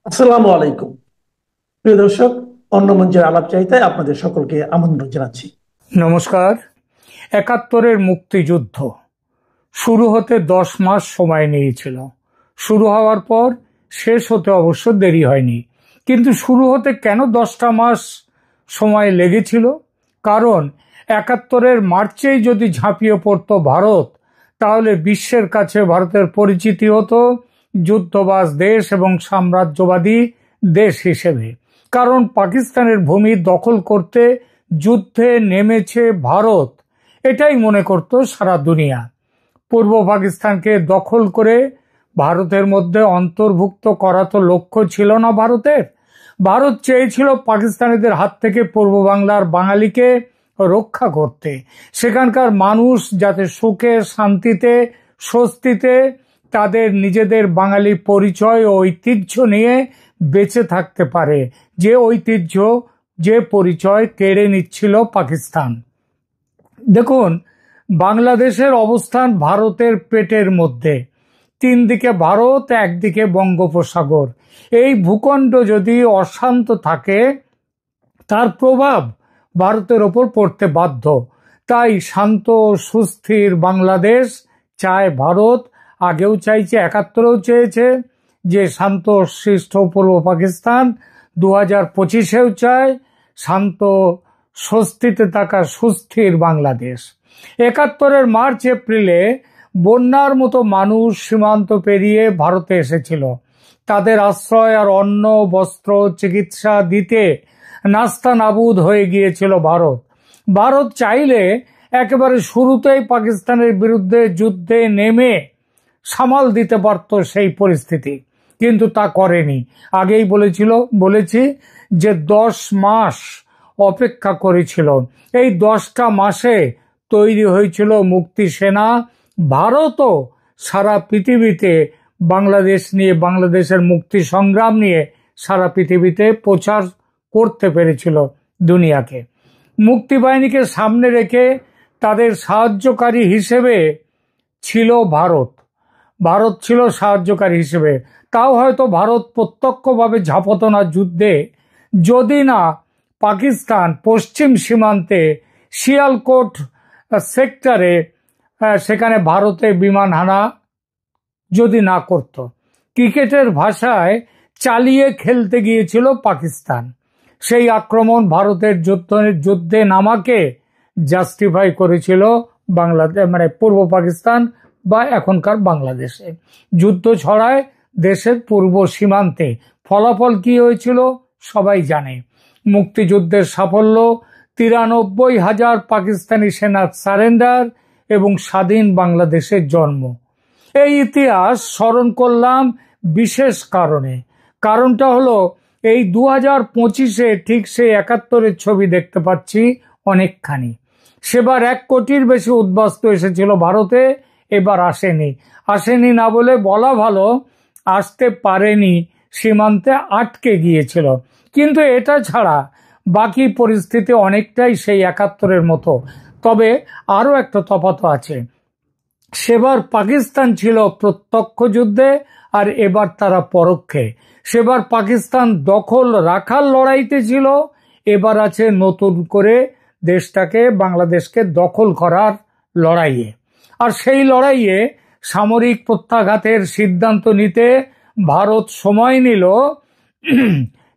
আসসালামু আলাইকুম। প্রিয় দর্শক, অন্য মঞ্চের আলাপ চাইতায় আপনাদের সকলকে আমন্ত্রণ জানাচ্ছি। নমস্কার। ৭১-এর মুক্তিযুদ্ধ শুরু হতে ১০ মাস সময় নিয়েছিল। শুরু হওয়ার পর শেষ হতে অবশ্য দেরি হয়নি, কিন্তু শুরু হতে কেন ১০টা মাস সময় লেগেছিল? কারণ ৭১-এর মার্চেই যদি ঝাঁপিয়ে পড়ত ভারত, তাহলে বিশ্বের কাছে ভারতের পরিচিতি হতো যুদ্ধবাজ দেশ এবং সাম্রাজ্যবাদী দেশ হিসেবে। কারণ পাকিস্তানের ভূমি দখল করতে যুদ্ধে নেমেছে ভারত, এটাই মনে করত সারা দুনিয়া। পূর্ব পাকিস্তানকে দখল করে ভারতের মধ্যে অন্তর্ভুক্ত করা তো লক্ষ্য ছিল না ভারতের। ভারত চেয়েছিল পাকিস্তানিদের হাত থেকে পূর্ব বাংলার বাঙালিকে রক্ষা করতে, সেখানকার মানুষ যাতে সুখে শান্তিতে স্বস্তিতে তাদের নিজেদের বাঙালি পরিচয় ও ঐতিহ্য নিয়ে বেঁচে থাকতে পারে, যে ঐতিহ্য যে পরিচয় কেড়ে নিচ্ছিল পাকিস্তান। দেখুন, বাংলাদেশের অবস্থান ভারতের পেটের মধ্যে। তিন দিকে ভারত, একদিকে বঙ্গোপসাগর। এই ভূখণ্ড যদি অশান্ত থাকে, তার প্রভাব ভারতের ওপর পড়তে বাধ্য। তাই শান্ত সুস্থির বাংলাদেশ চায় ভারত, আগেও চাইছে, ৭১-ও চেয়েছে যে শান্ত শিষ্ট পূর্ব পাকিস্তান। ২০২৫-এও চায় শান্ত স্বস্তিতে থাকা সুস্থির বাংলাদেশ। ৭১-এর মার্চ এপ্রিলে বন্যার মতো মানুষ সীমান্ত পেরিয়ে ভারতে এসেছিল। তাদের আশ্রয় আর অন্ন বস্ত্র চিকিৎসা দিতে নাস্তানাবুদ হয়ে গিয়েছিল ভারত। ভারত চাইলে একেবারে শুরুতেই পাকিস্তানের বিরুদ্ধে যুদ্ধে নেমে সামাল দিতে পারত সেই পরিস্থিতি, কিন্তু তা করেনি। আগেই বলেছি যে ১০ মাস অপেক্ষা করেছিল। এই ১০টা মাসে তৈরি হয়েছিল মুক্তি সেনা। ভারতও সারা পৃথিবীতে বাংলাদেশ নিয়ে, বাংলাদেশের মুক্তি সংগ্রাম নিয়ে সারা পৃথিবীতে প্রচার করতে পেরেছিল দুনিয়াকে। মুক্তি বাহিনীকে সামনে রেখে তাদের সাহায্যকারী হিসেবে ছিল ভারত। ভারত ছিল সাহায্যকারী হিসেবে। তাও হয়তো ভারত প্রত্যক্ষভাবে ঝাঁপত না যুদ্ধে, যদি না পাকিস্তান পশ্চিম সীমান্তে শিয়ালকোট সেক্টরে সেখানে ভারতে বিমান হানা যদি না করত। ক্রিকেটের ভাষায় চালিয়ে খেলতে গিয়েছিল পাকিস্তান। সেই আক্রমণ ভারতের যুদ্ধে নামাকে জাস্টিফাই করেছিল বাংলাদেশ, মানে পূর্ব পাকিস্তান বা এখনকার বাংলাদেশে। যুদ্ধ ছড়ায় দেশের পূর্ব সীমান্তে। ফলাফল কি হয়েছিল সবাই জানে। মুক্তিযুদ্ধের সাফল্য, ৯৩,০০০ পাকিস্তানি সেনার সারেন্ডার এবং স্বাধীন বাংলাদেশের জন্ম। এই ইতিহাস স্মরণ করলাম বিশেষ কারণে। কারণটা হলো এই ২০২৫-এ ঠিক সেই ৭১-এর ছবি দেখতে পাচ্ছি অনেকখানি। সেবার ১ কোটির বেশি উদ্বাস্তু এসেছিল ভারতে, এবার আসেনি না বলে বলা ভালো, আসতে পারেনি, সীমান্তে আটকে গিয়েছিল। কিন্তু এটা ছাড়া বাকি পরিস্থিতি অনেকটাই সেই ৭১-এর মতো। তবে আরো একটা তফাৎ আছে। সেবার পাকিস্তান ছিল প্রত্যক্ষ যুদ্ধে, আর এবার তারা পরোক্ষে। সেবার পাকিস্তান দখল রাখার লড়াইতে ছিল, এবার আছে নতুন করে দেশটাকে, বাংলাদেশকে দখল করার লড়াইয়ে। আর সেই লড়াইয়ে সামরিক প্রত্যাঘাতের সিদ্ধান্ত নিতে ভারত সময় নিল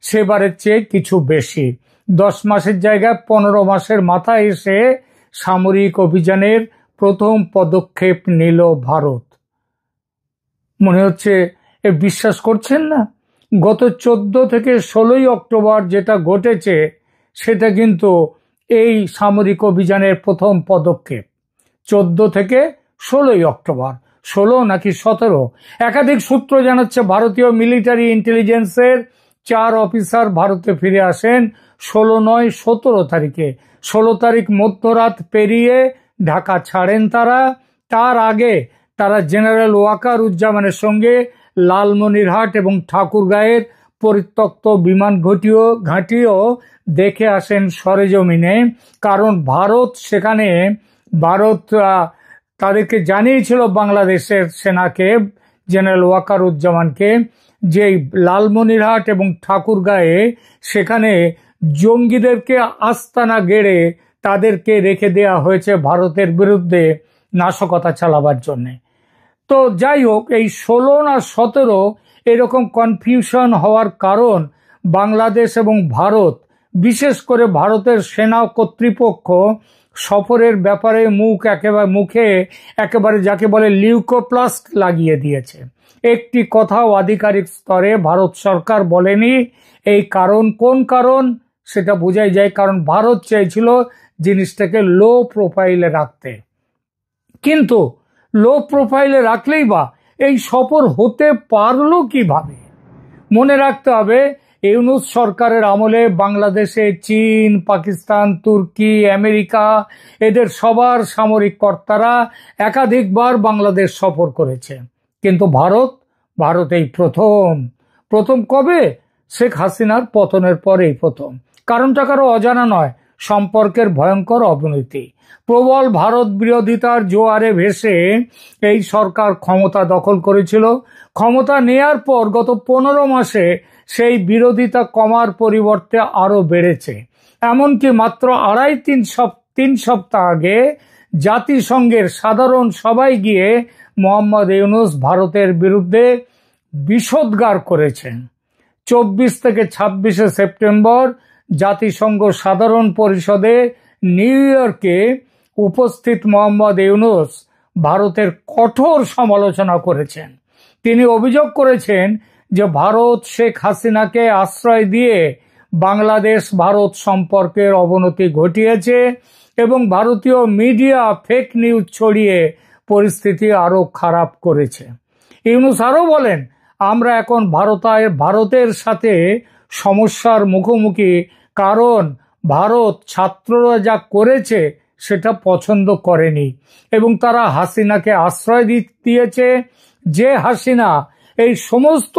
সেবারের চেয়ে কিছু বেশি। ১০ মাসের জায়গায় ১৫ মাসের মাথায় এসে সামরিক অভিযানের প্রথম পদক্ষেপ নিল ভারত। মনে হচ্ছে বিশ্বাস করছেন না? গত ১৪ থেকে ১৬ই অক্টোবর যেটা ঘটেছে সেটা কিন্তু এই সামরিক অভিযানের প্রথম পদক্ষেপ। ১৪ থেকে ১৬ই অক্টোবর, ১৬ নাকি ১৭, একাধিক সূত্র জানাচ্ছে ভারতীয় মিলিটারি ইন্টেলিজেন্সের ৪ অফিসার ভারতে ফিরে আসেন ১৬ নয় ১৭ তারিখে। ১৬ তারিখ মধ্যরাত পেরিয়ে ঢাকা ছাড়েন তারা। তার আগে তারা জেনারেল ওয়াকার উজ্জামানের সঙ্গে লালমনিরহাট এবং ঠাকুরগাঁয়ের পরিত্যক্ত বিমান ঘাঁটিও দেখে আসেন সরেজমিনে। কারণ ভারত তাদেরকে জানিয়েছিল, বাংলাদেশের সেনাকে, জেনারেল ওয়াকার উজ্জামানকে, যে লালমনিরহাট এবং ঠাকুরগাঁয়ে সেখানে জঙ্গিদেরকে আস্তানা গেড়ে তাদেরকে রেখে দেয়া হয়েছে ভারতের বিরুদ্ধে নাশকতা চালাবার জন্যে। তো যাই হোক, এই 16 না 17 এরকম কনফিউশন হওয়ার কারণ বাংলাদেশ এবং ভারত, বিশেষ করে ভারতের সেনা কর্তৃপক্ষ সফরের ব্যাপারে মুখে একেবারে যাকে বলে লিউকোপ্লাস্ট লাগিয়ে দিয়েছে। একটি কথাও আধিকারিক স্তরে ভারত সরকার বলেনি। এই কারণ কোন কারণ সেটা বোঝাই যায়, কারণ ভারত চেয়েছিল জিনিসটাকে লো প্রোফাইলে রাখতে। কিন্তু লো প্রোফাইলে রাখলেই বা এই সফর হতে পারলো কিভাবে? মনে রাখতে হবে, ইউনূস সরকারের আমলে বাংলাদেশে চীন, পাকিস্তান, তুর্কি, আমেরিকা এদের সবার সামরিক কর্তারা একাধিকবার বাংলাদেশ সফর করেছে। কিন্তু ভারত এই প্রথম কবে? শেখ হাসিনার পতনের পরেই প্রথম। কারণটা কারো অজানা নয়, সম্পর্কের ভয়ঙ্কর অবনতি। প্রবল ভারত বিরোধিতার জোয়ারে ভেসে এই সরকার ক্ষমতা দখল করেছিল। ক্ষমতা নেয়ার পর গত 15 মাসে সেই বিরোধিতা কমার পরিবর্তে আরো বেড়েছে। এমনকি মাত্র 3 সপ্তাহ আগে জাতিসংঘের সাধারণ সভায় গিয়ে মোহাম্মদ ইউনূস ভারতের বিরুদ্ধে বিষোদ্গার করেছেন। 24 থেকে 26 সেপ্টেম্বর জাতিসংঘ সাধারণ পরিষদে নিউ ইয়র্কে উপস্থিত মোহাম্মদ ইউনূস ভারতের কঠোর সমালোচনা করেছেন। তিনি অভিযোগ করেছেন যে ভারত শেখ হাসিনাকে আশ্রয় দিয়ে বাংলাদেশ ভারত সম্পর্কের অবনতি ঘটিয়েছে এবং ভারতীয় মিডিয়া ফেক নিউজ ছড়িয়ে পরিস্থিতি আরো খারাপ করেছে। ইউনূস আরো বলেন, আমরা এখন ভারতের সাথে সমস্যার মুখোমুখি, কারণ ভারত ছাত্ররা যা করেছে সেটা পছন্দ করেনি এবং তারা হাসিনাকে আশ্রয় দিয়েছে। যে হাসিনা এই সমস্ত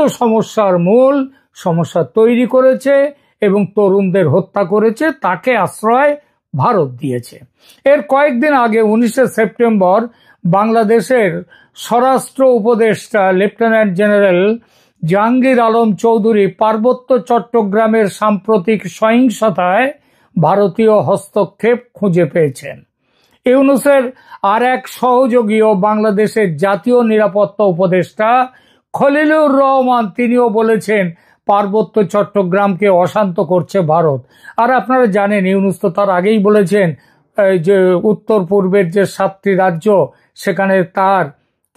সমস্যা তৈরি করেছে এবং তরুণদের হত্যা করেছে, তাকে আশ্রয় ভারত দিয়েছে। এর কয়েকদিন আগে 19 সেপ্টেম্বর বাংলাদেশের স্বরাষ্ট্র উপদেষ্টা লেফটেন্যান্ট জেনারেল জাহাঙ্গীর আলম চৌধুরী পার্বত্য চট্টগ্রামের সাম্প্রতিক সহিংসতায় ভারতীয় হস্তক্ষেপ খুঁজে পেয়েছেন। ইউনূসের আর এক সহযোগী ও বাংলাদেশের জাতীয় নিরাপত্তা উপদেষ্টা খলিলুর রহমান, তিনিও বলেছেন পার্বত্য চট্টগ্রামকে অশান্ত করছে ভারত। আর আপনারা জানেন, ইউনূস তো তার আগেই বলেছেন যে উত্তর পূর্বের যে 7টি রাজ্য সেখানে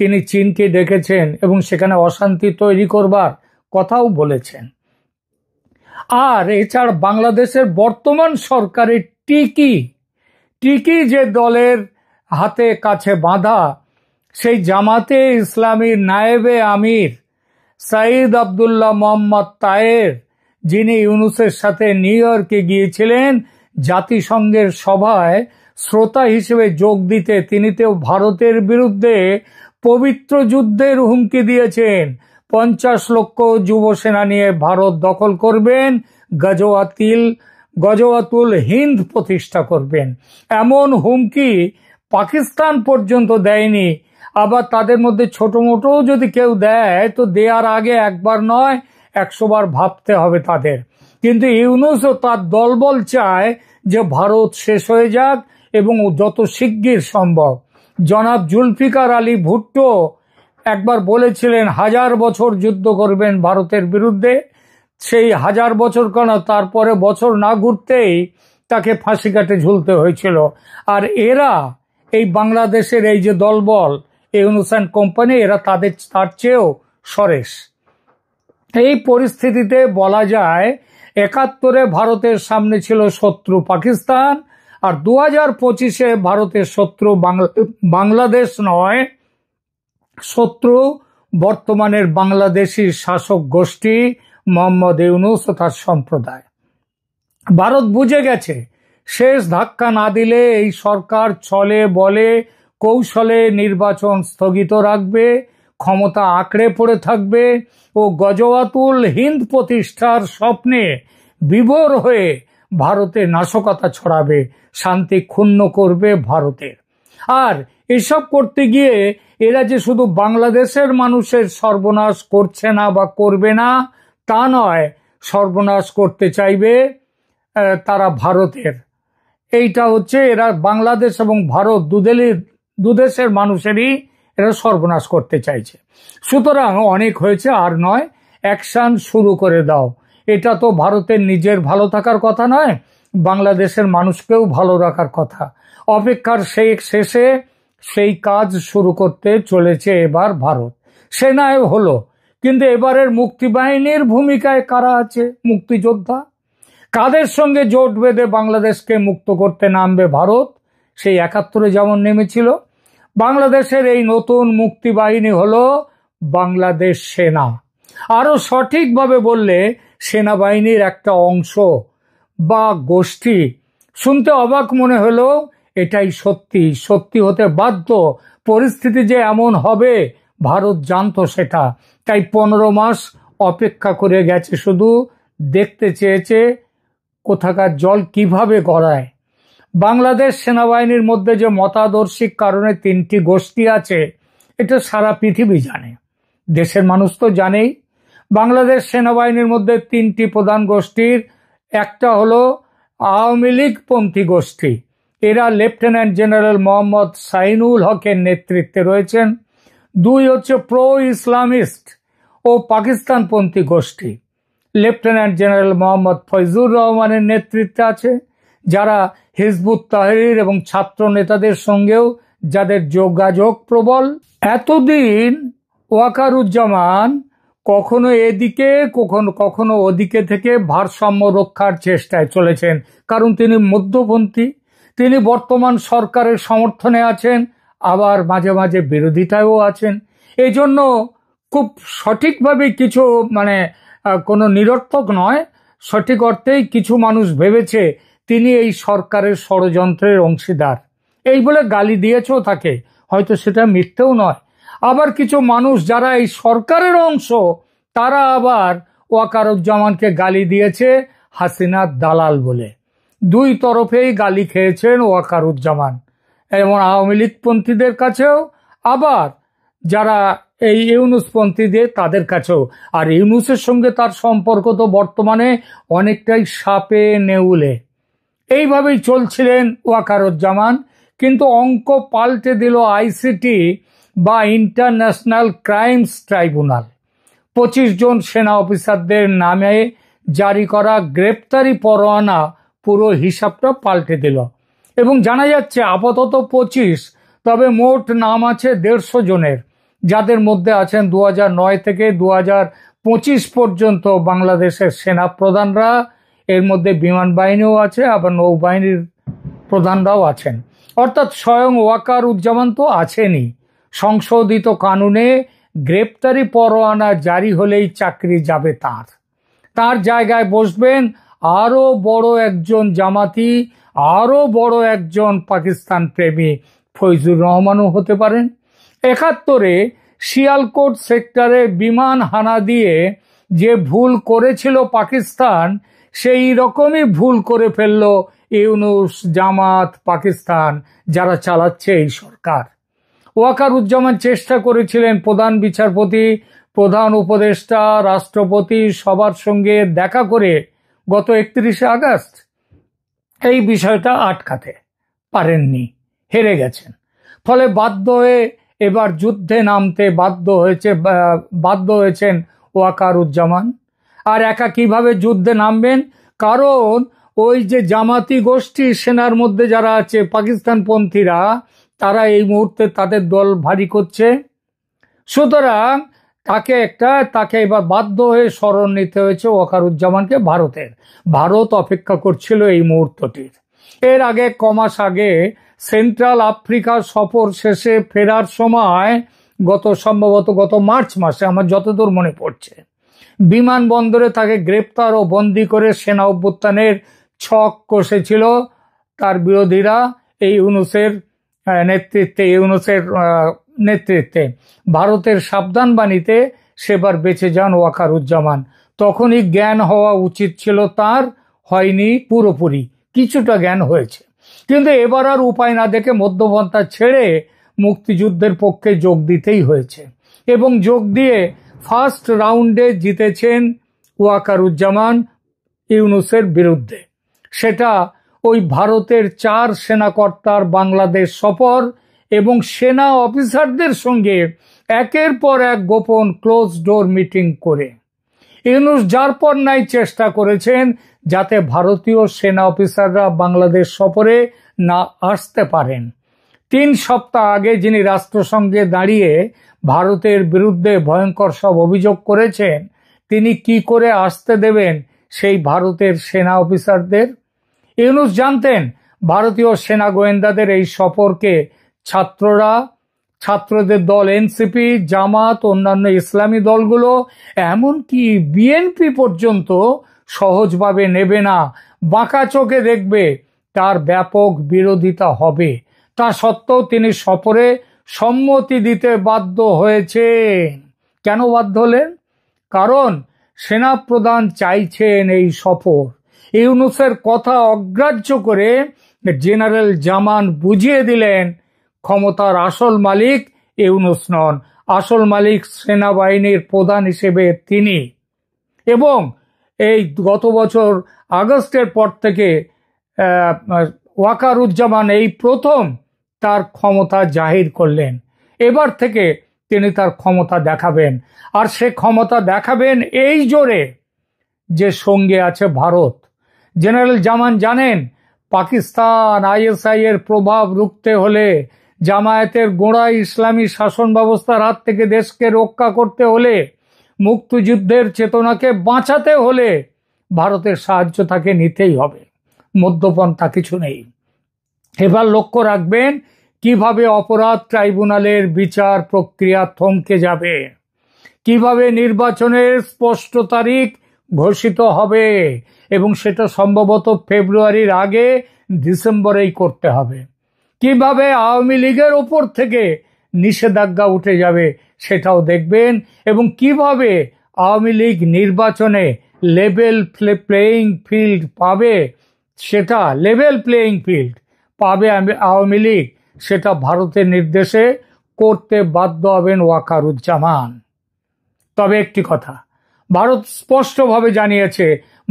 তিনি চীনকে ডেকেছেন এবং সেখানে অশান্তি তৈরি করবার কথাও বলেছেন। আর এছাড়া বাংলাদেশের বর্তমান সরকারের টিকি যে দলের হাতে কাছে বাঁধা, সেই জামাতে ইসলামীর নায়েবে আমির সাঈদ আব্দুল্লাহ মোহাম্মদ তায়ের, যিনি ইউনূসের সাথে নিউ ইয়র্কে গিয়েছিলেন জাতিসংঘের সভায় শ্রোতা হিসেবে যোগ দিতে, তিনি তো ভারতের বিরুদ্ধে পবিত্র যুদ্ধের হুমকি দিয়েছেন। 50 লক্ষ যুব সেনা নিয়ে ভারত দখল করবেন, গজওয়াতুল হিন্দ প্রতিষ্ঠা করবেন, এমন হুমকি পাকিস্তান পর্যন্ত দেয়নি। আবার তাদের মধ্যে ছোট মোটো যদি কেউ দেয় তো দেওয়ার আগে একবার নয় 100 বার ভাবতে হবে তাদের। কিন্তু ইউনূস ও তার দলবল চায় যে ভারত শেষ হয়ে যাক এবং যত শিগগির সম্ভব। জনাব জুলফিকার আলী ভুট্টো একবার বলেছিলেন 1000 বছর যুদ্ধ করবেন ভারতের বিরুদ্ধে। সেই 1000 বছর কেন, তারপরে বছর না ঘুরতেই তাকে ফাঁসি কাটে ঝুলতে হয়েছিল। আর এরা, এই বাংলাদেশের এই যে দলবল ইউনূস অ্যান্ড কোম্পানি, এরা তার চেয়েও সরেস। এই পরিস্থিতিতে বলা যায় 71-এ ভারতের সামনে ছিল শত্রু পাকিস্তান, আর 2025-এ ভারতের শত্রু বাংলাদেশ নয়, শত্রু বর্তমানের বাংলাদেশি শাসক গোষ্ঠী মোহাম্মদ ইউনূস ও তার সম্প্রদায়। ভারত বুঝে গেছে শেষ ধাক্কা না দিলে এই সরকার ছলে বলে কৌশলে নির্বাচন স্থগিত রাখবে, ক্ষমতা আঁকড়ে পড়ে থাকবে ও গজওয়াতুল হিন্দ প্রতিষ্ঠার স্বপ্নে বিভোর হয়ে ভারতে নাশকতা ছড়াবে, শান্তি ক্ষুণ্ণ করবে ভারতের। আর এসব করতে গিয়ে এরা যে শুধু বাংলাদেশের মানুষের সর্বনাশ করছে না বা করবে না তা নয়, সর্বনাশ করতে চাইবে তারা ভারতের। এইটা হচ্ছে এরা বাংলাদেশ এবং ভারত দুদেশের মানুষেরই এরা সর্বনাশ করতে চাইছে। সুতরাং অনেক হয়েছে, আর নয়, অ্যাকশন শুরু করে দাও। এটা তো ভারতের নিজের ভালো থাকার কথা নয়, বাংলাদেশের মানুষকেও ভালো রাখার কথা। অপেক্ষার শেষে সেই কাজ শুরু করতে চলেছে এবার ভারত। সেনায় হলো, কিন্তু এবারের মুক্তিবাহিনীর ভূমিকায় কারা আছে? মুক্তিযোদ্ধা। কাদের সঙ্গে জোট বেঁধে বাংলাদেশকে মুক্ত করতে নামবে ভারত? সেই ৭১ যেমন নেমেছিল। বাংলাদেশের এই নতুন মুক্তিবাহিনী হলো বাংলাদেশ সেনা। আরো সঠিকভাবে বললে সেনাবাহিনীর একটা অংশ বা গোষ্ঠী। শুনতে অবাক মনে হলো, এটাই সত্যি, সত্যি হতে বাধ্য। পরিস্থিতি যে এমন হবে ভারত জানতো সেটা, তাই 15 মাস অপেক্ষা করে গেছে, শুধু দেখতে চেয়েছে কোথাকার জল কিভাবে গড়ায়। বাংলাদেশ সেনাবাহিনীর মধ্যে যে মতাদর্শিক কারণে 3টি গোষ্ঠী আছে, এটা সারা পৃথিবী জানে, দেশের মানুষ তো জানেই। বাংলাদেশ সেনাবাহিনীর মধ্যে 3টি প্রধান গোষ্ঠীর একটা হলো আওয়ামী লীগ পন্থী গোষ্ঠী। এরা লেফটেন্যান্ট জেনারেল মোহাম্মদ সাইনুল হকের নেতৃত্বে রয়েছেন। 2 হচ্ছে প্রো ইসলামিস্ট ও পাকিস্তানপন্থী গোষ্ঠী। লেফটেন্যান্ট জেনারেল মোহাম্মদ ফয়জুর রহমানের নেতৃত্বে আছে, যারা হিজবুত তাহরির এবং ছাত্র নেতাদের সঙ্গেও যাদের যোগাযোগ প্রবল। এতদিন ওয়াকারুজ্জামান কখনো এদিকে কখনো ওদিকে থেকে ভারসাম্য রক্ষার চেষ্টায় চলেছেন, কারণ তিনি মধ্যপন্থী। তিনি বর্তমান সরকারের সমর্থনে আছেন, আবার মাঝে মাঝে বিরোধিতায়ও আছেন। এই জন্য খুব সঠিকভাবে কিছু কোনো নিরর্থক নয়, সঠিক অর্থেই কিছু মানুষ ভেবেছে তিনি এই সরকারের ষড়যন্ত্রের অংশীদার, এই বলে গালি দিয়েছেও তাকে, হয়তো সেটা মিথ্যেও নয়। আবার কিছু মানুষ যারা এই সরকারের অংশ, তারা আবার ওয়াকারুজ্জামানকে গালি দিয়েছে হাসিনার দালাল বলে। 2 তরফেই গালি খেয়েছেন ওয়াকারুজ্জামান, এবং আওয়ামী লীগপন্থীদের কাছেও, আবার যারা এই ইউনূসপন্থীদের তাদের কাছেও। আর ইউনূসের সঙ্গে তার সম্পর্ক তো বর্তমানে অনেকটাই সাপে নেউলে। এইভাবেই চলছিলেন ওয়াকারুজ্জামান, কিন্তু অঙ্ক পাল্টে দিল আইসিটি বা ইন্টারন্যাশনাল ক্রাইমস ট্রাইব্যুনাল। 25 জন সেনা অফিসারদের নামে জারি করা গ্রেপ্তারি পরোয়ানা পুরো হিসাবটা পাল্টে দিল, এবং জানা যাচ্ছে আপাতত 25, তবে মোট নাম আছে 150 জনের, যাদের মধ্যে আছেন 2009 থেকে 2025 পর্যন্ত বাংলাদেশের সেনা প্রধানরা। এর মধ্যে বিমান বাহিনীও আছে, আবার নৌবাহিনীর প্রধানরাও আছেন। অর্থাৎ স্বয়ং ওয়াকারুজ্জামান তো আছেনই। সংশোধিত কানুনে গ্রেপ্তারি পরোয়ানা জারি হলেই চাকরি যাবে তার জায়গায় বসবেন আরো বড় একজন জামাতি, আরো বড় একজন পাকিস্তান প্রেমী ফয়জুর রহমানও হতে পারেন। ৭১-এ শিয়ালকোট সেক্টরে বিমান হানা দিয়ে যে ভুল করেছিল পাকিস্তান, সেই রকমই ভুল করে ফেলল ইউনূস, জামাত, পাকিস্তান, যারা চালাচ্ছে এই সরকার। ওয়াকারুজ্জামান চেষ্টা করেছিলেন প্রধান বিচারপতি, প্রধান উপদেষ্টা, রাষ্ট্রপতি সবার সঙ্গে দেখা করে গত 31শে আগস্ট এই বিষয়টা আটকাতে পারেননি, হেরে গেছেন। ফলে বাধ্য হয়ে এবার যুদ্ধে নামতে বাধ্য হয়েছেন ওয়াকারুজ্জামান। আর একা কিভাবে যুদ্ধে নামবেন? কারণ ওই যে জামাতি গোষ্ঠী সেনার মধ্যে যারা আছে পাকিস্তানপন্থীরা, তারা এই মুহূর্তে তাদের দল ভারী করছে। সুতরাং তাকে এবার বাধ্য হয়ে শরণ নিতে হয়েছে ওয়াকারুজ্জামানকে ভারত অপেক্ষা করছিল এই মুহূর্তটির। এর আগে কমাস আগে সেন্ট্রাল আফ্রিকা সফর শেষে ফেরার সময় সম্ভবত গত মার্চ মাসে, আমার যতদূর মনে পড়ছে, বিমানবন্দরে তাকে গ্রেপ্তার ও বন্দী করে সেনা অভ্যুত্থানের ছক কষেছিল তার বিরোধীরা। এই ইউনূসের নেতৃত্বে ভারতের সাবধান বাণীতে সেবার বেঁচে যান ওয়াকারুজ্জামান। তখনই জ্ঞান হওয়া উচিত ছিল তার, হয়নি পুরোপুরি, কিছুটা জ্ঞান হয়েছে। কিন্তু এবার আর উপায় না দেখে মধ্যপন্থা ছেড়ে মুক্তিযুদ্ধের পক্ষে যোগ দিতেই হয়েছে এবং যোগ দিয়ে ফার্স্ট রাউন্ডে জিতেছেন ওয়াকারুজ্জামান ইউনূসের বিরুদ্ধে। সেটা ওই ভারতের 4 সেনাকর্তার বাংলাদেশ সফর এবং সেনা অফিসারদের সঙ্গে একের পর এক গোপন ক্লোজ ডোর মিটিং করে ইউনূস যার পর নাই চেষ্টা করেছেন যাতে ভারতীয় সেনা অফিসাররা বাংলাদেশ সফরে না আসতে পারেন। 3 সপ্তাহ আগে যিনি রাষ্ট্রসংঘে দাঁড়িয়ে ভারতের বিরুদ্ধে ভয়ঙ্কর সব অভিযোগ করেছেন, তিনি কি করে আসতে দেবেন সেই ভারতের সেনা অফিসারদের? ইউনূস জানতেন ভারতীয় সেনা গোয়েন্দাদের এই সফরকে ছাত্রদের দল এনসিপি, জামাত, অন্যান্য ইসলামী দলগুলো, এমনকি বিএনপি পর্যন্ত সহজভাবে নেবে না, বাঁকা চোখে দেখবে, তার ব্যাপক বিরোধিতা হবে। তা সত্ত্বেও তিনি সফরে সম্মতি দিতে বাধ্য হয়েছেন। কেন বাধ্য হলেন? কারণ সেনাপ্রধান চাইছেন এই সফর। ইউনূসের কথা অগ্রাহ্য করে জেনারেল জামান বুঝিয়ে দিলেন ক্ষমতার আসল মালিক ইউনূস নন, আসল মালিক সেনাবাহিনীর প্রধান হিসেবে তিনি। এবং এই গত বছর আগস্টের পর থেকে ওয়াকারুজ্জামান এই প্রথম তার ক্ষমতা জাহির করলেন। এবার থেকে তিনি তার ক্ষমতা দেখাবেন, আর সে ক্ষমতা দেখাবেন এই জোরে যে সঙ্গে আছে ভারত। জেনারেল জামান জানেন পাকিস্তান আইএসআই এর প্রভাব রুখতে হলে, জামায়াতের গোঁড়া ইসলামী শাসন ব্যবস্থার হাত থেকে দেশকে রক্ষা করতে হলে, মুক্তিযুদ্ধের চেতনাকে বাঁচাতে হলে ভারতের সাহায্য তাকে নিতেই হবে, মধ্যপন্থা কিছু নেই। এবার লক্ষ্য রাখবেন কিভাবে অপরাধ ট্রাইব্যুনালের বিচার প্রক্রিয়া থমকে যাবে, কিভাবে নির্বাচনের স্পষ্ট তারিখ ঘোষিত হবে এবং সেটা সম্ভবত ফেব্রুয়ারির আগে ডিসেম্বরেই করতে হবে, কিভাবে আওয়ামী লীগের ওপর থেকে নিষেধাজ্ঞা উঠে যাবে সেটাও দেখবেন, এবং কিভাবে আওয়ামী লীগ নির্বাচনে লেভেল প্লেইং ফিল্ড পাবে, সেটা লেভেল প্লেইং ফিল্ড পাবে আওয়ামী লীগ, সেটা ভারতের নির্দেশে করতে বাধ্য হবেন ওয়াকারুজ্জামান। তবে একটি কথা, ভারত স্পষ্টভাবে জানিয়েছে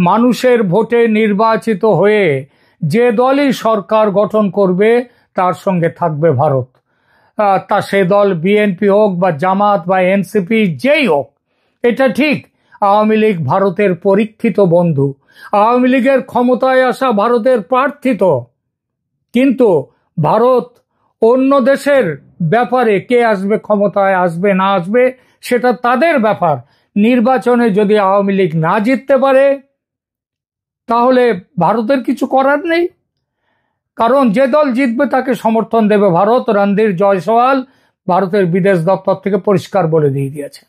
মানুষের ভোটে নির্বাচিত হয়ে যে দলই সরকার গঠন করবে তার সঙ্গে থাকবে ভারত। তা সে দল বিএনপি হোক বা জামাত বা এনসিপি, যেই হোক। এটা ঠিক, আওয়ামী লীগ ভারতের পরীক্ষিত বন্ধু, আওয়ামী লীগের ক্ষমতায় আসা ভারতের প্রার্থিত। কিন্তু ভারত অন্য দেশের ব্যাপারে কে আসবে ক্ষমতায়, আসবে না আসবে সেটা তাদের ব্যাপার। নির্বাচনে যদি আওয়ামী লীগ না জিততে পারে তাহলে ভারতের কিছু করার নেই, কারণ যে দল জিতবে তাকে সমর্থন দেবে ভারত। রণধীর জয়সওয়াল ভারতের বিদেশ দপ্তর থেকে পরিষ্কার বলে দিয়ে দিয়েছেন,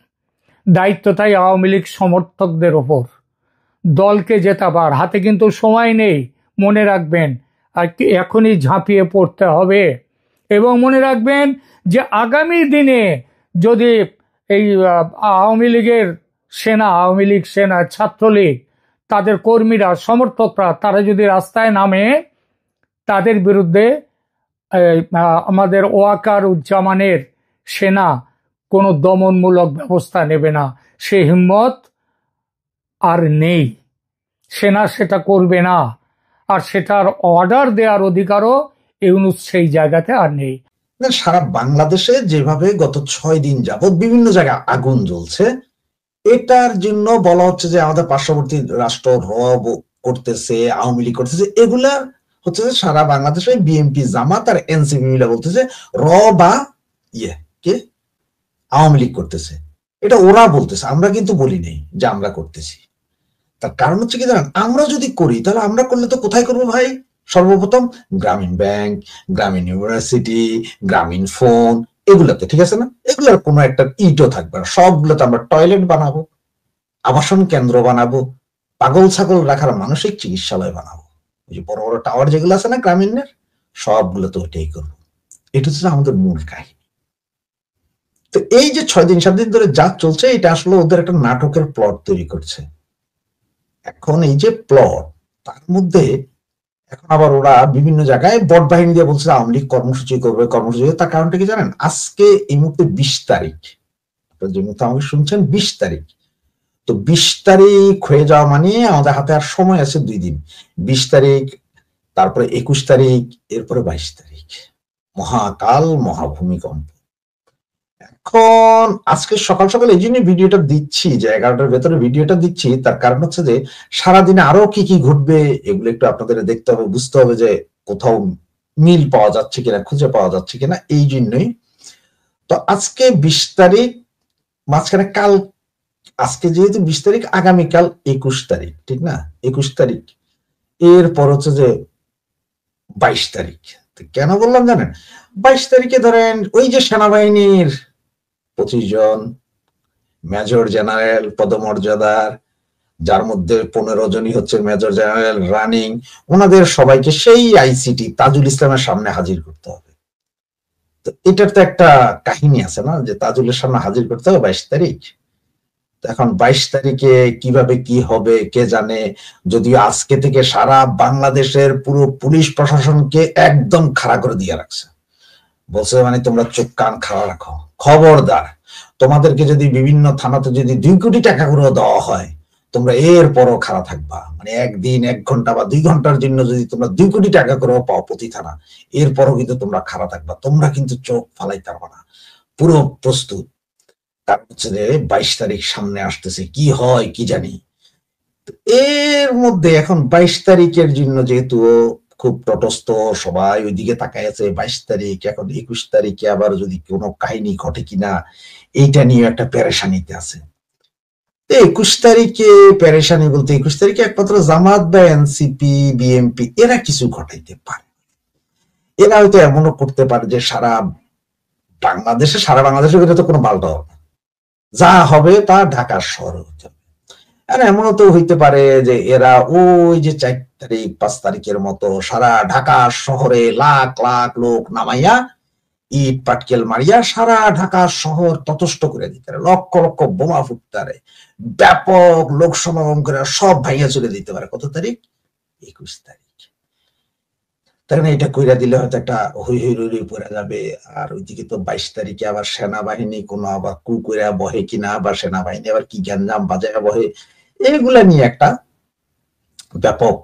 দায়িত্ব তাই আওয়ামী লীগ সমর্থকদের ওপর। দলকে জেতাবার হাতে কিন্তু সময় নেই, মনে রাখবেন, আর এখনই ঝাঁপিয়ে পড়তে হবে। এবং মনে রাখবেন যে আগামী দিনে যদি এই আওয়ামী লীগের সেনা, আওয়ামী লীগ সেনা, ছাত্রলীগ, তাদের কর্মীরা, সমর্থকরা, তারা যদি রাস্তায় নামে, তাদের বিরুদ্ধে আমাদের ওয়াকারুজ্জামানের সেনা কোনো দমনমূলক ব্যবস্থা নেবে না, সে হিম্মত আর নেই। সেনা সেটা করবে না, আর সেটার অর্ডার দেওয়ার অধিকারও ইউনূস সেই জায়গাতে আর নেই। সারা বাংলাদেশে যেভাবে গত 6 দিন যাবৎ বিভিন্ন জায়গায় আগুন জ্বলছে, এটার জন্য বলা হচ্ছে যে আমাদের পার্শ্ববর্তী রাষ্ট্র রব করতেছে, আওয়ামী লীগ করতেছে। এগুলা হচ্ছে যে সারা বাংলাদেশে বিএনপি, জামাত আর এনসিপি মিলে বলতেছে র বা কে আওয়ামী লীগ করতেছে। এটা ওরা বলতেছে, আমরা কিন্তু বলি নেই যে আমরা করতেছি। তার কারণ হচ্ছে কি জানেন, আমরা যদি করি তাহলে আমরা করলে তো কোথায় করবো ভাই? সর্বপ্রথম গ্রামীণ ব্যাংক, গ্রামীণ ইউনিভার্সিটি, গ্রামীণ ফোন, এগুলাতে, ঠিক আছে না? এগুলোর কোনো একটা ইটও থাকবে না, সবগুলোতে আমরা টয়লেট বানাবো, আবাসন কেন্দ্র বানাবো, পাগল ছাগল রাখার মানসিক চিকিৎসালয় বানাবো। ওই যে বড় বড় টাওয়ার যেগুলো আছে না গ্রামীণের, সবগুলো তো ওইটাই করবো। এটা হচ্ছে আমাদের মূল কাহিনী। তো এই যে 6 দিন 7 দিন ধরে যা চলছে, এটা আসলে ওদের একটা নাটকের প্লট তৈরি করছে। এখন এই যে প্লট, তার মধ্যে এখন আবার ওরা বিভিন্ন জায়গায় বট বাহিনী দিয়ে বলছে আওয়ামী লীগ কর্মসূচি করবে, কর্মসূচি করবে। তার কারণটা কি জানেন? আজকে এই মুহূর্তে 20 তারিখ, যে মুহূর্তে আমাকে শুনছেন 20 তারিখ, তো 20 তারিখ হয়ে যাওয়া মানে আমাদের হাতে আর সময় আছে 2 দিন। 20 তারিখ, তারপরে 21 তারিখ, এরপরে 22 তারিখ, মহাকাল মহাভূমিকম্প। এখন আজকে সকাল সকাল এই জন্য ভিডিওটা দিচ্ছি, যে 11টার ভেতরে ভিডিওটা দিচ্ছি, তার কারণ হচ্ছে যে সারাদিনে আরো কি কি ঘটবে এগুলো একটু আপনাদের দেখতে হবে, বুঝতে হবে যে কোথাও মিল পাওয়া যাচ্ছে কিনা, খুঁজে পাওয়া যাচ্ছে কিনা, এই জন্যই। তো আজকে 20 তারিখ, মাঝখানে কাল, আজকে যেহেতু 20 তারিখ, আগামীকাল 21 তারিখ, ঠিক না? 21 তারিখ, এরপর হচ্ছে যে 22 তারিখ। কেন বললাম জানেন? 22 তারিখে ধরেন ওই যে সেনাবাহিনীর 25 জন মেজর জেনারেল পদমর্যাদার, যার মধ্যে 15 জনই হচ্ছে মেজর জেনারেল রানিং, ওনাদের সবাইকে সেই আইসিটি তাজুল ইসলামের সামনে হাজির করতে হবে। তো এটার তো একটা কাহিনী আছে না, যে তাজুলের সামনে হাজির করতে হবে 22 তারিখ। এখন 22 তারিখে কিভাবে কি হবে কে জানে। যদিও আজকে থেকে সারা বাংলাদেশের পুরো পুলিশ প্রশাসনকে একদম খাড়া করে দিয়ে রাখছে, বলছে মানে তোমরা চোখ কান খাড়া রাখো, খবরদার তোমাদেরকে যদি বিভিন্ন থানাতে যদি 2 কোটি টাকা করে দেওয়া হয়, তোমরা এরপরও খাড়া থাকবা। মানে একদিন 1 ঘন্টা বা 2 ঘন্টার জন্য যদি তোমরা 2 কোটি টাকা করে পাও প্রতি থানা, এরপরও কিন্তু তোমরা খাড়া থাকবা, তোমরা কিন্তু চোখ ফালাইতে পারবা না, পুরো প্রস্তুত। তার হচ্ছে যে 22 তারিখ সামনে আসতেছে, কি হয় কি জানি। এর মধ্যে এখন 22 তারিখের জন্য যেহেতু খুব তটস্থ, সবাই ওইদিকে তাকায় আছে 22 তারিখ। এখন 21 তারিখে আবার যদি কোনো কাহিনী ঘটে কিনা, এইটা নিয়ে একটা পেরেশানিতে আছে। 21 তারিখে পেরেশানি বলতে 21 তারিখে একমাত্র জামাত বা এনসিপি বিএনপি এরা কিছু ঘটাইতে পারে। এরা হয়তো এমনও করতে পারে যে সারা বাংলাদেশের ভিতরে তো কোনো পাল্টা হবে না, যা হবে তা ঢাকার শহরে হতে হবে। আর এমনও তো হইতে পারে যে এরা ওই যে 4 তারিখ 5 তারিখের মতো সারা ঢাকা শহরে লাখ লাখ লোক নামাইয়া ইট পাটকেল মারিয়া সারা ঢাকা শহর ততষ্ট করে দিতে পারে, লক্ষ লক্ষ বোমা ফুটতে পারে, ব্যাপক লোক সমাগম করে সব ভাইয়া চলে দিতে পারে। কত তারিখ? 21 তারিখ। তার মানে এটা কইরা দিলে হয়তো একটা হই হই রই পড়ে যাবে। আর ওইদিকে তো 22 তারিখে আবার সেনাবাহিনী কোনো আবার কু করে বহে কিনা, বা সেনাবাহিনী আবার কি গ্যাঞ্জাম বাজায় বহে, এগুলা নিয়ে একটা ব্যাপক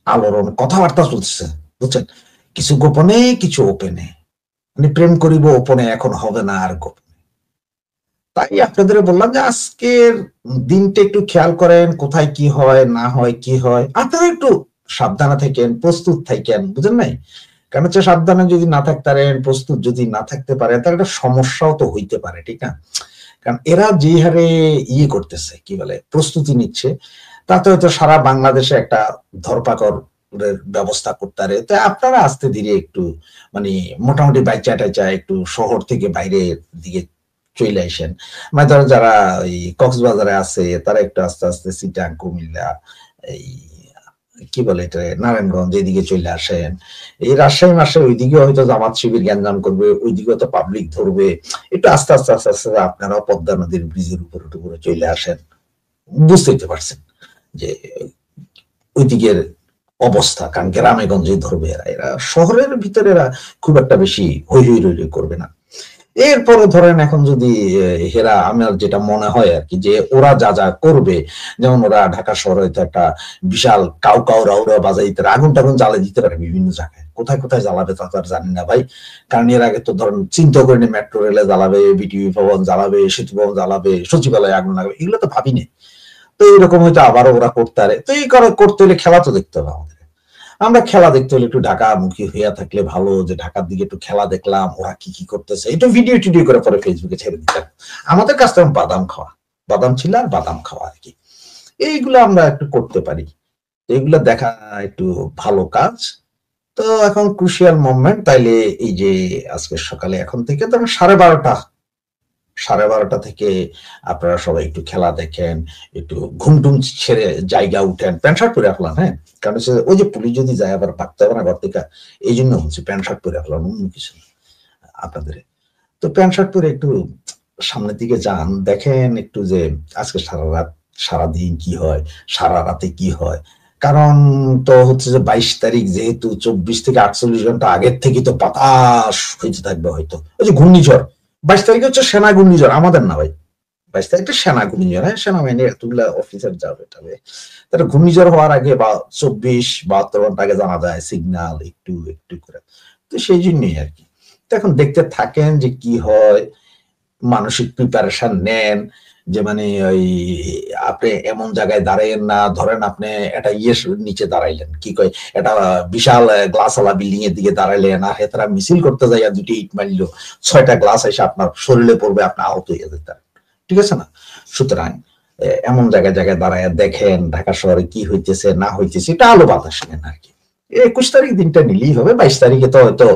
আলোড়ন কথাবার্তা চলছে, বুঝছেন? কিছু গোপনে কিছু ওপেনে, মানে প্রেম করিব ওপনে, এখন হবে না আর গোপনে। তাই আপনাদের বললাম যে আজকের দিনটা একটু খেয়াল করেন, কোথায় কি হয় না হয়, কি হয়। আপনারা একটু সাবধানে থাকেন, প্রস্তুত থাকেন, বুঝেন নাই? কারণ হচ্ছে সাবধানে যদি না থাকতে পারেন, প্রস্তুত যদি না থাকতে পারে, তাহলে একটা সমস্যাও তো হইতে পারে, ঠিক না? কারণ এরা যে হারে ইয়ে করতেছে, কি বলে, প্রস্তুতি নিচ্ছে, তাতে হয়তো সারা বাংলাদেশে একটা ধরপাকড় ব্যবস্থা করতে পারে। তো আপনারা আস্তে ধীরে একটু মানে মোটামুটি বাইচা টাইচা একটু শহর থেকে বাইরের দিকে চলে আসেন। মানে ধরো যারা ওই কক্সবাজারে আছে তারা একটু আস্তে আস্তে চিটাং, কুমিল্লা, এই কি বলে এটা, নারায়ণগঞ্জ, এদিকে চলে আসেন। এই রাজশাহী মাসে ওইদিকে হয়তো জামাত শিবির গ্যাঞ্জাম করবে, ওইদিকে হয়তো পাবলিক ধরবে। একটু আস্তে আস্তে আস্তে আস্তে আপনারাও পদ্মা নদীর ব্রিজের উপরে টুকুরে চলে আসেন, বুঝতে পারছেন যে ওইদিকের অবস্থা। কারণ গ্রামে গঞ্জে ধরবে এরা, এরা শহরের ভিতরে এরা খুব একটা বেশি হই হই রই রই করবে না। এরপরে ধরেন এখন যদি হেরা, আমার যেটা মনে হয় আর কি, যে ওরা যা যা করবে, যেমন ওরা ঢাকা শহরে হয়তো একটা বিশাল কাউ কাউ রাউরা বাজাইতে আগুন টাগুন জ্বালিয়ে দিতে পারে বিভিন্ন জায়গায়। কোথায় কোথায় জ্বালাবে তা তো আর জানি না ভাই, কারণ এর আগে তো ধরেন চিন্তা করিনি মেট্রো রেলে জ্বালাবে, বিটিভি ভবন জ্বালাবে, সেতু ভবন জ্বালাবে, সচিবালয়ে আগুন লাগাবে, এগুলো তো ভাবিনি। তো এরকম হয়তো আবারও ওরা করতে পারে। তো এই করতে হলে খেলা তো দেখতে হবে আমাদের। আমরা খেলা দেখতে হলে একটু ঢাকামুখী হইয়া থাকলে ভালো, যে ঢাকার দিকে একটু খেলা দেখলাম, ওরা কি কি করতেছে, একটু ভিডিও টিডিও করে পরে ফেসবুকে ছেড়ে দিতাম। আমাদের কাছ থেকে বাদাম খাওয়া, বাদাম ছিল আর বাদাম খাওয়া আর কি, এইগুলো আমরা একটু করতে পারি। এইগুলো দেখা একটু ভালো কাজ। তো এখন ক্রুশিয়াল মোমেন্ট, তাইলে এই যে আজকে সকালে এখন থেকে ধরেন 12:30 থেকে আপনারা সবাই একটু খেলা দেখেন, একটু ঘুমটুম ছেড়ে জায়গা উঠেন, প্যান্ট শার্ট পরে রাখলাম। হ্যাঁ, কারণ ওই যে পুলিশ যদি যায় আবার ভাগতে হবে না ঘর থেকে, এই জন্য হচ্ছে প্যান্ট শার্ট পরে রাখলাম, অন্য কিছু আপনাদের। তো প্যান্ট শার্ট পরে একটু সামনের দিকে যান, দেখেন একটু যে আজকে সারা রাত সারাদিন কি হয়, সারা রাতে কি হয়, কারণ তো হচ্ছে যে 22 তারিখ যেহেতু 24 থেকে 48 ঘন্টা আগের থেকে তো বাতাস হইতে থাকবে হয়তো, ওই যে ঘূর্ণিঝড়। 22 তারিখে হচ্ছে সেনা ঘূর্ণিঝড়, আমাদের না ভাই। 22 তারিখটা সেনা ঘূর্ণিঝড়, হ্যাঁ সেনাবাহিনীর এতগুলা অফিসার যাবে তবে তারা ঘূর্ণিঝড় হওয়ার আগে বা 24-72 ঘন্টা আগে জানা যায় সিগন্যাল একটু একটু করে। তো সেই জন্যই আর কি। তো এখন দেখতে থাকেন যে কি হয়, মানসিক প্রিপারেশন নেন যে মানে ওই আপনি এমন জায়গায় দাঁড়াইেন না, ধরেন আপনি একটা নিচে দাঁড়াইলেন, কি কয় একটা বিশাল গ্লাসওয়ালা বিল্ডিং এর দিকে দাঁড়াইলেন, আর হেতারা মিছিল করতে যাইয়া 2টি ইট মারলো, 6টা গ্লাস এসে আপনার শরীরে পড়বে, আপনি আহত হয়ে যেতেন, ঠিক আছে না? সুতরাং এমন জায়গায় জায়গায় দাঁড়ায় দেখেন ঢাকা শহরে কি হইতেছে না হইতেছে, এটা আলো বাতাস নেন আর কি। 21 তারিখ দিনটা নিলেই হবে, 22 তারিখে তো হয়তো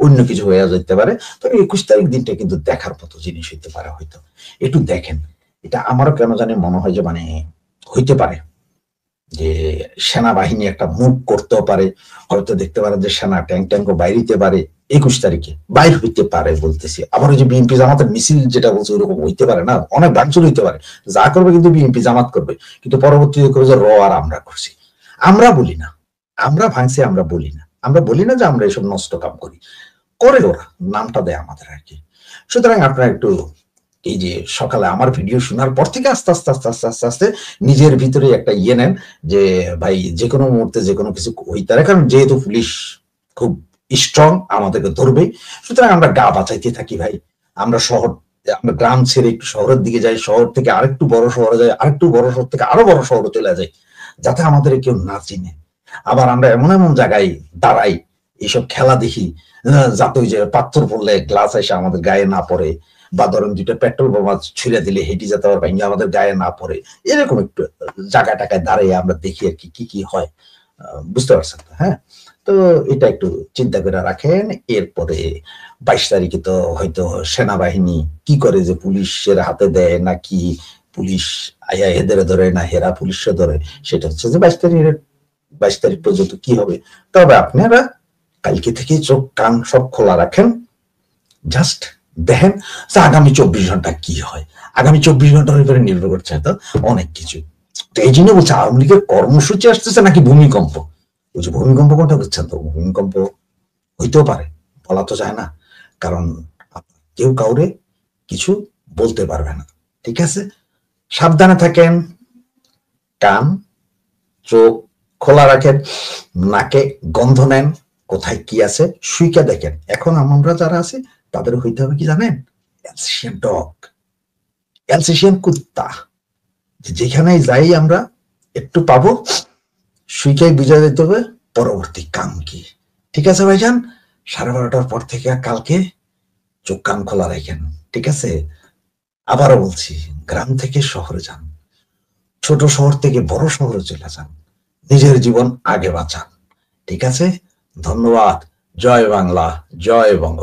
অন্য কিছু হয়ে যেতে পারে, তবে 21 তারিখ দিনটা কিন্তু দেখার মতো জিনিস হইতে পারে। হয়তো একটু দেখেন, এটা আমারও কেন জানি মনে হয় যে মানে হইতে পারে যে সেনাবাহিনী একটা মুভ করতেও পারে, হয়তো দেখতে পারে যে সেনা ট্যাঙ্ক ট্যাঙ্কও বাইরিতে পারে 21 তারিখে, বাইর হইতে পারে বলতেছি। আবার ওই যে বিএনপি জামাতের মিছিল যেটা বলছে ওইরকম হইতে পারে না, অনেক ভাঙচুর হইতে পারে, যা করবে কিন্তু বিএনপি জামাত করবে, কিন্তু পরবর্তীতে করবে যে আর আমরা করছি। আমরা বলি না আমরা ভাঙছি, আমরা বলি না, আমরা বলি না যে আমরা এসব নষ্ট কাম করি, করে ওরা নামটা দেয় আমাদের আর কি। সুতরাং আপনারা একটু এই যে সকালে আমার ভিডিও শোনার পর থেকে আস্তে আস্তে আস্তে আস্তে আস্তে আস্তে নিজের ভিতরে একটা নেন যে ভাই যে কোনো মুহূর্তে যে কোনো কিছু হইতে পারে, কারণ যেহেতু পুলিশ খুব স্ট্রং আমাদেরকে ধরবে, সুতরাং আমরা গা বাঁচাইতে থাকি ভাই। আমরা আমরা গ্রাম ছেড়ে একটু শহরের দিকে যাই, শহর থেকে আরেকটু বড় শহরে যাই, আরেকটু বড় শহর থেকে আরো বড় শহরে চলে যাই, যাতে আমাদের কেউ না চিনে। আবার আমরা এমন এমন জায়গায় দাঁড়াই, এইসব খেলা দেখি, যাতে ওই যে পাথর পড়লে গ্লাস এসে আমাদের গায়ে না পড়ে, বা ধরেন 2টা পেট্রোল বোমা ছুড়ে দিলে হেঁটে যেতে আবার ভেঙে আমাদের গায়ে না পড়ে, এরকম একটু জায়গা টাকায় দাঁড়িয়ে আমরা দেখি আর কি কি হয়। বুঝতে পারছেন তো? হ্যাঁ, তো এটা একটু চিন্তা করে রাখেন। এরপরে 22 তারিখে তো হয়তো সেনাবাহিনী কি করে, যে পুলিশের হাতে দেয় নাকি পুলিশ আয়া এদের ধরে, না হেরা পুলিশে ধরে, সেটা হচ্ছে যে 22 তারিখ পর্যন্ত কি হবে। তবে আপনারা কালকে থেকে চোখ কান সব খোলা রাখেন, জাস্ট দেখেন যে আগামী 24 ঘন্টা কি হয়। আগামী 24 ঘন্টার উপরে নির্ভর করছে হয়তো অনেক কিছু। তো এই জন্য বলছে আওয়ামী লীগের কর্মসূচি আসতেছে নাকি ভূমিকম্প। ওই যে ভূমিকম্প কোনটা বুঝছেন তো? ভূমিকম্প হইতেও পারে, বলা তো যায় না, কারণ কেউ কাউরে কিছু বলতে পারবে না, ঠিক আছে? সাবধানে থাকেন, কান চোখ খোলা রাখেন, নাকে গন্ধ নেন, কোথায় কি আছে সুইকা দেখেন। এখন আমরা যারা আছি তাদের হইতে হবে কি জানেন? অ্যালসেশিয়ান ডগ, অ্যালসেশিয়ান কুত্তা। যেখানে যাই আমরা একটু পাবো, সুইকাই বুঝা যেতে হবে পরবর্তী কাম কি। ঠিক আছে ভাইজান, 12:30টার পর থেকে কালকে চোখ কান খোলা রাখেন, ঠিক আছে? আবারও বলছি, গ্রাম থেকে শহরে যান, ছোট শহর থেকে বড় শহরে চলে যান, নিজের জীবন আগে বাঁচান, ঠিক আছে? ধন্যবাদ। জয় বাংলা, জয় বঙ্গ।